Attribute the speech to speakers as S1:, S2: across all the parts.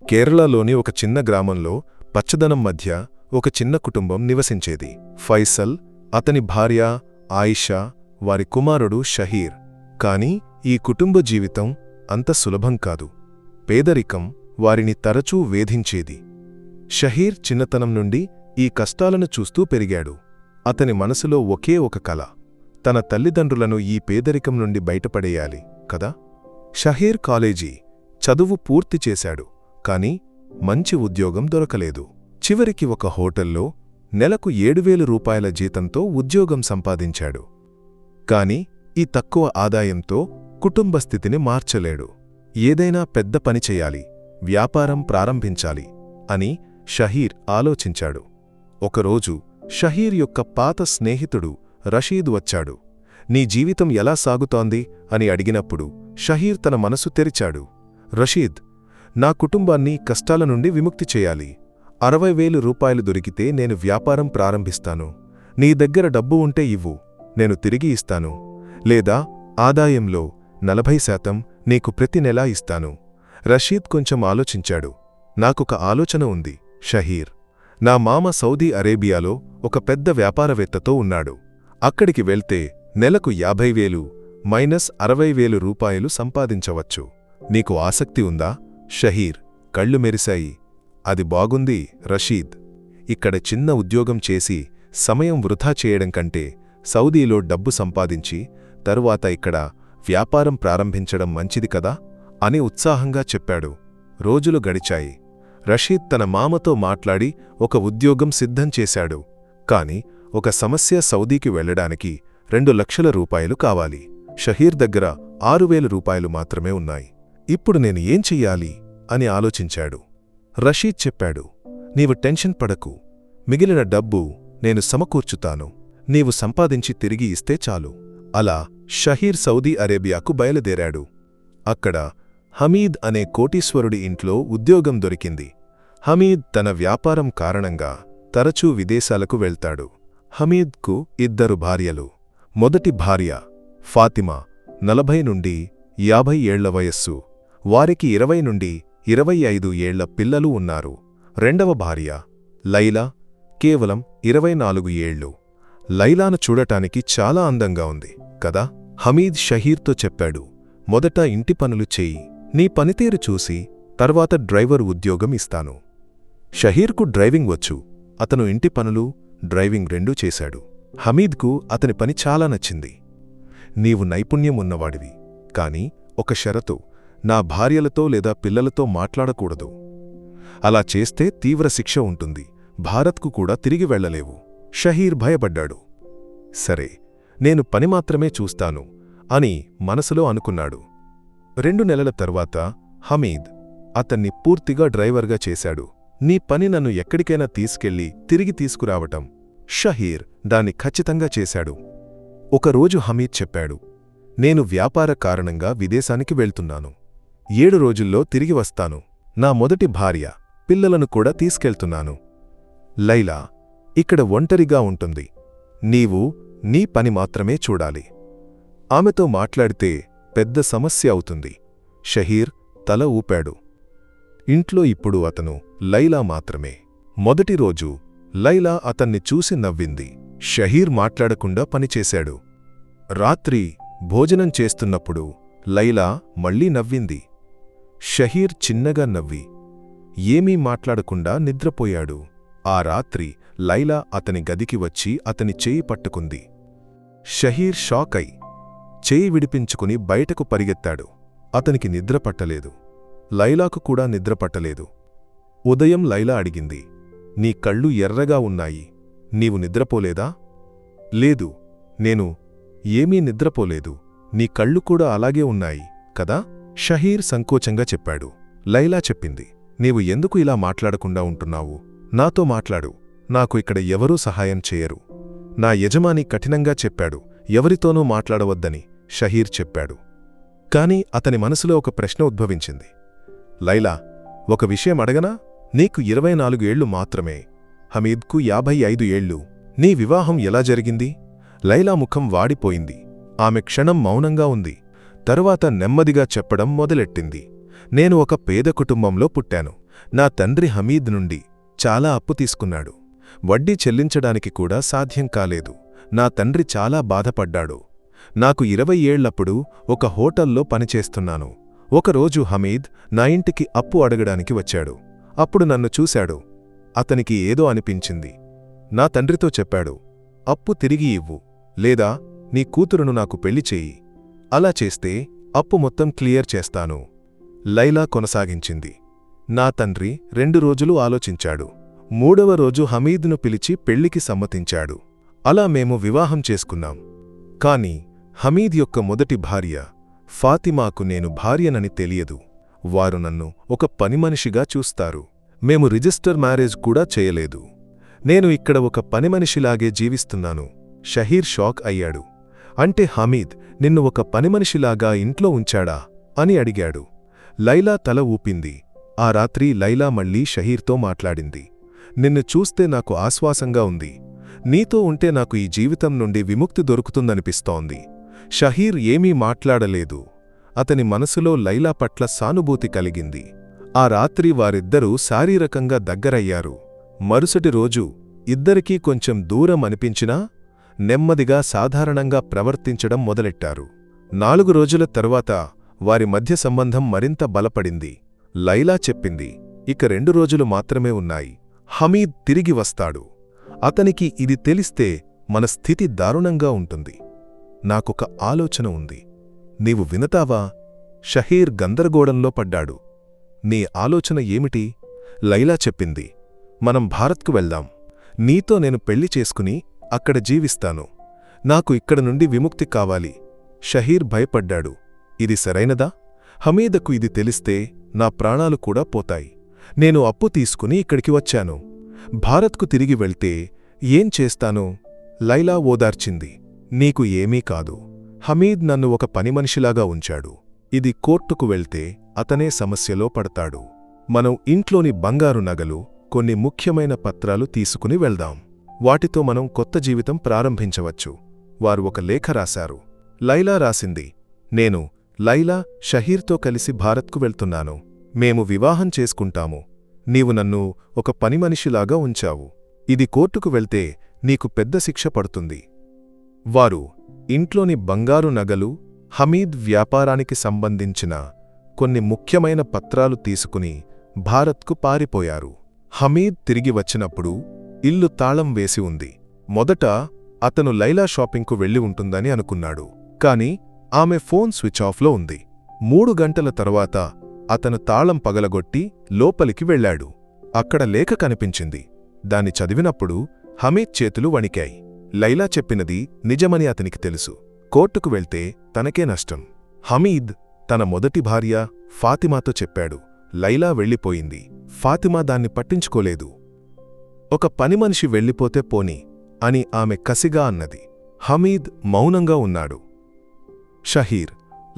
S1: కేరళలోని ఒక చిన్న గ్రామంలో పచ్చదనం మధ్య ఒక చిన్న కుటుంబం నివసించేది. ఫైసల్, అతని భార్య ఆయిషా, వారి కుమారుడు షహీర్. కాని ఈ కుటుంబ జీవితం అంత సులభం కాదు. పేదరికం వారిని తరచూ వేధించేది. షహీర్ చిన్నతనం నుండి ఈ కష్టాలను చూస్తూ పెరిగాడు. అతని మనసులో ఒకే ఒక కల, తన తల్లిదండ్రులను ఈ పేదరికం నుండి బయటపడేయాలి కదా. షహీర్ కాలేజీ చదువు పూర్తి చేశాడు, కాని మంచి ఉద్యోగం దొరకలేదు. చివరికి ఒక హోటల్లో నెలకు 7,000 రూపాయల జీతంతో ఉద్యోగం సంపాదించాడు. కాని ఈ తక్కువ ఆదాయంతో కుటుంబ స్థితిని మార్చలేడు. ఏదైనా పెద్ద పని చెయ్యాలి, వ్యాపారం ప్రారంభించాలి అని షహీర్ ఆలోచించాడు. ఒకరోజు షహీర్ యొక్క పాత స్నేహితుడు రషీద్ వచ్చాడు. నీ జీవితం ఎలా సాగుతోంది అని అడిగినప్పుడు షహీర్ తన మనసు తెరిచాడు. రషీద్, నా కుటుంబాన్ని కష్టాల నుండి విముక్తి చేయాలి. 60,000 రూపాయలు దొరికితే నేను వ్యాపారం ప్రారంభిస్తాను. నీ దగ్గర డబ్బు ఉంటే ఇవ్వు, నేను తిరిగి ఇస్తాను. లేదా ఆదాయంలో 40% నీకు ప్రతి నెలా ఇస్తాను. రషీద్ కొంచెం ఆలోచించాడు. నాకొక ఆలోచన ఉంది షహీర్. నా మామ సౌదీ అరేబియాలో ఒక పెద్ద వ్యాపారవేత్తతో ఉన్నాడు. అక్కడికి వెళ్తే నెలకు 50,000 మైనస్ 60,000 రూపాయలు సంపాదించవచ్చు. నీకు ఆసక్తి ఉందా? షహీర్ కళ్ళు మెరిశాయి. అది బాగుంది రషీద్. ఇక్కడ చిన్న ఉద్యోగం చేసి సమయం వృధా చేయడం కంటే సౌదీలో డబ్బు సంపాదించి తరువాత ఇక్కడ వ్యాపారం ప్రారంభించడం మంచిది కదా అని ఉత్సాహంగా చెప్పాడు. రోజులు గడిచాయి. రషీద్ తన మామతో మాట్లాడి ఒక ఉద్యోగం సిద్ధం చేశాడు. కాని ఒక సమస్య, సౌదీకి వెళ్లడానికి 2 లక్షల రూపాయలు కావాలి. షహీర్ దగ్గర 6,000 రూపాయలు మాత్రమే ఉన్నాయి. ఇప్పుడు నేను ఏం చెయ్యాలి అని ఆలోచించాడు. రషీద్ చెప్పాడు, నీవు టెన్షన్ పడకు, మిగిలిన డబ్బు నేను సమకూర్చుతాను. నీవు సంపాదించి తిరిగి ఇస్తే చాలు. అలా షహీర్ సౌదీ అరేబియాకు బయలుదేరాడు. అక్కడ హమీద్ అనే కోటీశ్వరుడి ఇంట్లో ఉద్యోగం దొరికింది. హమీద్ తన వ్యాపారం కారణంగా తరచూ విదేశాలకు వెళ్తాడు. హమీద్కు 2 భార్యలు. మొదటి భార్య ఫాతిమా, 40 నుండి 50 ఏళ్ల వయస్సు. వారికి 20 నుండి 25 ఏళ్ల పిల్లలు ఉన్నారు. రెండవ భార్య లైలా, కేవలం 24 ఏళ్లు. లైలాను చూడటానికి చాలా అందంగా ఉంది కదా. హమీద్ షహీర్తో చెప్పాడు, మొదట ఇంటి పనులు చెయ్యి, నీ పనితీరు చూసి తర్వాత డ్రైవర్ ఉద్యోగం ఇస్తాను. షహీర్కు డ్రైవింగ్ వచ్చు. అతను ఇంటి పనులు, డ్రైవింగ్ రెండూ చేశాడు. హమీద్కు అతని పని చాలా నచ్చింది. నీవు నైపుణ్యం ఉన్నవాడివి, కాని ఒక షరతు, నా భార్యలతో లేదా పిల్లలతో మాట్లాడకూడదు. అలా చేస్తే తీవ్ర శిక్ష ఉంటుంది. భారత్కు కూడా తిరిగి వెళ్లలేవు. షహీర్ భయపడ్డాడు. సరే, నేను పని మాత్రమే చూస్తాను అని మనసులో అనుకున్నాడు. 2 నెలల తర్వాత హమీద్ అతన్ని పూర్తిగా డ్రైవర్గా చేశాడు. నీ పని నన్ను ఎక్కడికైనా తీసుకెళ్లి తిరిగి తీసుకురావటం. షహీర్ దాన్ని ఖచ్చితంగా చేశాడు. ఒకరోజు హమీద్ చెప్పాడు, నేను వ్యాపార కారణంగా విదేశానికి వెళ్తున్నాను. 7 రోజుల్లో తిరిగి వస్తాను. నా మొదటి భార్య, పిల్లలను కూడా తీసుకెళ్తున్నాను. లైలా ఇక్కడ ఒంటరిగా ఉంటుంది. నీవు నీ పని మాత్రమే చూడాలి. ఆమెతో మాట్లాడితే పెద్ద సమస్య అవుతుంది. షహీర్ తల ఊపాడు. ఇంట్లో ఇప్పుడు అతను లైలా మాత్రమే. మొదటి రోజు లైలా అతన్ని చూసి నవ్వింది. షహీర్ మాట్లాడకుండా పనిచేశాడు. రాత్రి భోజనం చేస్తున్నప్పుడు లైలా మళ్లీ నవ్వింది. షహీర్ చిన్నగా నవ్వి ఏమీ మాట్లాడకుండా నిద్రపోయాడు. ఆ రాత్రి లైలా అతని గదికి వచ్చి అతని చేయి పట్టుకుంది. షహీర్ షాక్ అయి చేయి విడిపించుకుని బయటకు పరిగెత్తాడు. అతనికి నిద్రపట్టలేదు. లైలాకు కూడా నిద్రపట్టలేదు. ఉదయం లైలా అడిగింది, నీ కళ్ళు ఎర్రగా ఉన్నాయి, నీవు నిద్రపోలేదా? లేదు, నేను ఏమీ నిద్రపోలేదు. నీ కళ్ళు కూడా అలాగే ఉన్నాయి కదా? షహీర్ సంకోచంగా చెప్పాడు. లైలా చెప్పింది, నీవు ఎందుకు ఇలా మాట్లాడకుండా ఉంటున్నావు? నాతో మాట్లాడు. నాకు ఇక్కడ ఎవరూ సహాయం చేయరు. నా యజమాని కఠినంగా చెప్పాడు, ఎవరితోనూ మాట్లాడవద్దని. షహీర్ చెప్పాడు. కాని అతని మనసులో ఒక ప్రశ్న ఉద్భవించింది. లైలా, ఒక విషయం అడగనా? నీకు 24 ఏళ్లు మాత్రమే, హమీద్కు 55 ఏళ్లు. నీ వివాహం ఎలా జరిగింది? లైలా ముఖం వాడిపోయింది. ఆమె క్షణం మౌనంగా ఉంది. తరువాత నెమ్మదిగా చెప్పడం మొదలెట్టింది. నేను ఒక పేద కుటుంబంలో పుట్టాను. నా తండ్రి హమీద్ నుండి చాలా అప్పు తీసుకున్నాడు. వడ్డీ చెల్లించడానికి కూడా సాధ్యం కాలేదు. నా తండ్రి చాలా బాధపడ్డాడు. నాకు 20 ఏళ్లప్పుడు ఒక హోటల్లో పనిచేస్తున్నాను. ఒకరోజు హమీద్ నా ఇంటికి అప్పు అడగడానికి వచ్చాడు. అప్పుడు నన్ను చూశాడు. అతనికి ఏదో అనిపించింది. నా తండ్రితో చెప్పాడు, అప్పు తిరిగి ఇవ్వు, లేదా నీ కూతురును నాకు పెళ్లి చెయ్యి. అలా చేస్తే అప్పు మొత్తం క్లియర్ చేస్తాను. లైలా కొనసాగించింది. నా తండ్రి 2 రోజులు ఆలోచించాడు. 3వ రోజు హమీద్ను పిలిచి పెళ్లికి సమ్మతించాడు. అలా మేము వివాహం చేసుకున్నాం. కాని హమీద్ యొక్క మొదటి భార్య ఫాతిమాకు నేను భార్యనని తెలియదు. వారు నన్ను ఒక పనిమనిషిగా చూస్తారు. మేము రిజిస్టర్ మ్యారేజ్ కూడా చేయలేదు. నేను ఇక్కడ ఒక పనిమనిషిలాగే జీవిస్తున్నాను. షహీర్ షాక్ అయ్యాడు. అంటే హమీద్ నిన్ను ఒక పనిమనిషిలాగా ఇంట్లో ఉంచాడా అని అడిగాడు. లైలా తల ఊపింది. ఆ రాత్రి లైలా మళ్లీ షహీర్తో మాట్లాడింది. నిన్ను చూస్తే నాకు ఆశ్వాసంగా ఉంది. నీతో ఉంటే నాకు ఈ జీవితం నుండి విముక్తి దొరుకుతుందనిపిస్తోంది. షహీర్ ఏమీ మాట్లాడలేదు. అతని మనసులో లైలా పట్ల సానుభూతి కలిగింది. ఆ రాత్రి వారిద్దరూ శారీరకంగా దగ్గరయ్యారు. మరుసటి రోజు ఇద్దరికీ కొంచెం దూరం అనిపించినా నెమ్మదిగా సాధారణంగా ప్రవర్తించడం మొదలెట్టారు. 4 రోజుల తరువాత వారి మధ్య సంబంధం మరింత బలపడింది. లైలా చెప్పింది, ఇక 2 రోజులు మాత్రమే ఉన్నాయి. హమీద్ తిరిగి వస్తాడు. అతనికి ఇది తెలిస్తే మన స్థితి దారుణంగా ఉంటుంది. నాకొక ఆలోచన ఉంది. నీవు వినతావా? షహీర్ గందరగోళంలో పడ్డాడు. నీ ఆలోచన ఏమిటి? లైలా చెప్పింది, మనం భారత్కు వెళ్దాం. నీతో నేను పెళ్లి చేసుకుని అక్కడ జీవిస్తాను. నాకు ఇక్కడ నుండి విముక్తి కావాలి. షహీర్ భయపడ్డాడు. ఇది సరైనదా? హమీదకు ఇది తెలిస్తే నా ప్రాణాలు కూడా పోతాయి. నేను అప్పు తీసుకుని ఇక్కడికి వచ్చాను. భారత్కు తిరిగి వెళ్తే ఏం చేస్తాను? లైలా ఓదార్చింది. నీకు ఏమీ కాదు. హమీద్ నన్ను ఒక పనిమనిషిలాగా ఉంచాడు. ఇది కోర్టుకు వెళ్తే అతనే సమస్యలో పడతాడు. మనం ఇంట్లోని బంగారు నగలు, కొన్ని ముఖ్యమైన పత్రాలు తీసుకుని వెళ్దాం. వాటితో మనం కొత్త జీవితం ప్రారంభించవచ్చు. వారు ఒక లేఖ రాశారు. లైలా రాసింది, నేను లైలా షహీర్తో కలిసి భారత్కు వెళ్తున్నాను. మేము వివాహం చేసుకుంటాము. నీవు నన్ను ఒక పనిమనిషిలాగా ఉంచావు. ఇది కోర్టుకు వెళ్తే నీకు పెద్ద శిక్ష పడుతుంది. వారు ఇంట్లోని బంగారు నగలు, హమీద్ వ్యాపారానికి సంబంధించిన కొన్ని ముఖ్యమైన పత్రాలు తీసుకుని భారత్కు పారిపోయారు. హమీద్ తిరిగి వచ్చినప్పుడు ఇల్లు తాళం వేసి ఉంది. మొదట అతను లైలా షాపింగ్కు వెళ్లి ఉంటుందని అనుకున్నాడు. కాని ఆమె ఫోన్ స్విచ్ ఆఫ్లో ఉంది. 3 గంటల తరువాత అతను తాళం పగలగొట్టి లోపలికి వెళ్లాడు. అక్కడ లేఖ కనిపించింది. దాన్ని చదివినప్పుడు హమీద్ చేతులు వణికాయి. లైలా చెప్పినది నిజమని అతనికి తెలుసు. కోర్టుకు వెళ్తే తనకే నష్టం. హమీద్ తన మొదటి భార్య ఫాతిమాతో చెప్పాడు. లైలా వెళ్ళిపోయింది. ఫాతిమా దాన్ని పట్టించుకోలేదు. ఒక పనిమనిషి వెళ్ళిపోతే పోని అని ఆమె కసిగా అన్నది. హమీద్ మౌనంగా ఉన్నాడు. షహీర్,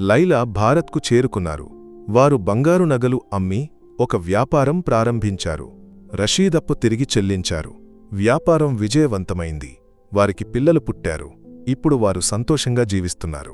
S1: లైలా భారత్కు చేరుకున్నారు. వారు బంగారు నగలు అమ్మి ఒక వ్యాపారం ప్రారంభించారు. రషీదప్పు తిరిగి చెల్లించారు. వ్యాపారం విజయవంతమైంది. వారికి పిల్లలు పుట్టారు. ఇప్పుడు వారు సంతోషంగా జీవిస్తున్నారు.